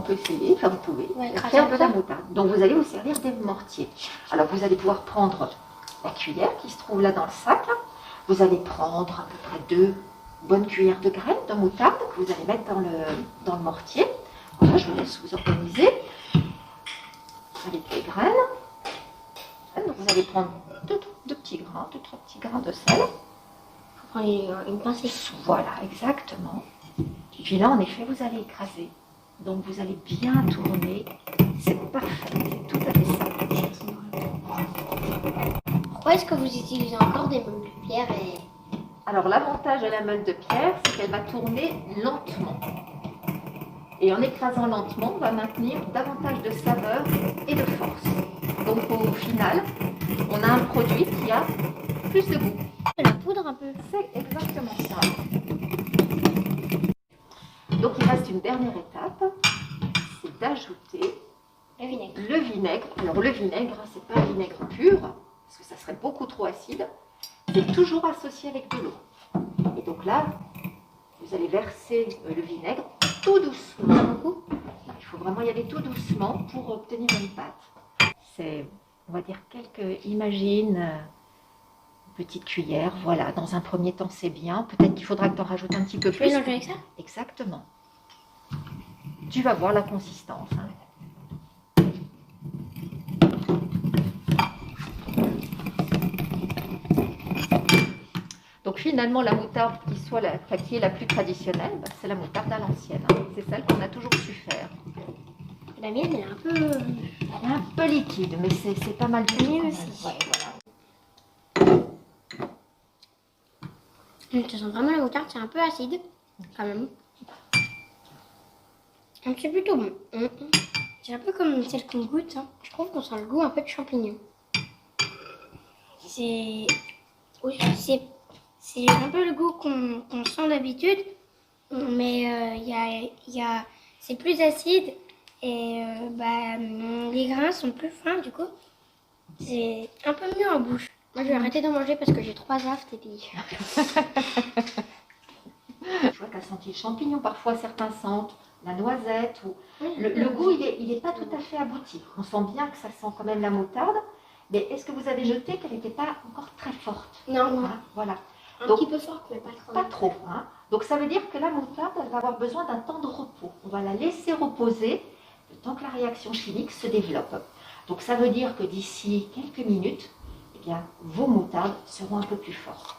peut essayer, enfin vous pouvez Ouais, faire de la moutarde. Donc vous allez vous servir des mortiers. Alors vous allez pouvoir prendre la cuillère qui se trouve là dans le sac. Vous allez prendre à peu près 2 bonnes cuillères de graines de moutarde que vous allez mettre dans le mortier. Voilà, je vous laisse vous organiser. Avec les graines. Donc vous allez prendre 2 petits grains, 2-3 petits grains de sel. Faut prendre une pincée. Voilà, exactement. Et puis là, en effet, vous allez écraser. Donc vous allez bien tourner. C'est parfait, c'est tout à fait ça. Pourquoi est-ce que vous utilisez encore des meules de pierre et... Alors l'avantage de la meule de pierre, c'est qu'elle va tourner lentement. Et en écrasant lentement, on va maintenir davantage de saveur et de force. Donc au final, on a un produit qui a plus de goût. De la poudre un peu. C'est exactement ça. Donc il reste une dernière étape, c'est d'ajouter Le vinaigre. le vinaigre. Alors le vinaigre, c'est pas un vinaigre pur, parce que ça serait beaucoup trop acide. C'est toujours associé avec de l'eau. Et donc là, vous allez verser le vinaigre tout doucement. Il faut vraiment y aller tout doucement pour obtenir une pâte. C'est, on va dire, imagine, une petite cuillère. Voilà, dans un premier temps, c'est bien. Peut-être qu'il faudra que tu en rajoutes un petit peu plus. Mélanger avec ça? Exactement. Tu vas voir la consistance. Hein. Donc finalement, la moutarde qui est la plus traditionnelle, c'est la moutarde à l'ancienne. Hein. C'est celle qu'on a toujours su faire. La mienne, elle est un peu... Elle est un peu liquide, mais c'est pas mal du tout. Mienne aussi. Ouais, voilà. Ça sent vraiment la moutarde, c'est un peu acide, quand même. C'est plutôt bon. C'est un peu comme celle qu'on goûte. Hein. Je trouve qu'on sent le goût un peu de champignon. C'est... Oui, c'est un peu le goût qu'on sent d'habitude, mais c'est plus acide et les grains sont plus fins du coup. C'est un peu mieux en bouche. Moi je vais arrêter d'en manger parce que j'ai 3 aftes et puis... Je vois qu'elle sentit le champignon, parfois certains sentent la noisette. Ou... Le goût, il est pas tout à fait abouti. On sent bien que ça sent quand même la moutarde. Mais est-ce que vous avez noté qu'elle n'était pas encore très forte? Non, hein, voilà. un Donc, petit peu forte, mais pas trop. Pas trop. Hein. Donc ça veut dire que la moutarde, elle va avoir besoin d'un temps de repos. On va la laisser reposer le temps que la réaction chimique se développe. Donc ça veut dire que d'ici quelques minutes, eh bien, vos moutardes seront un peu plus fortes.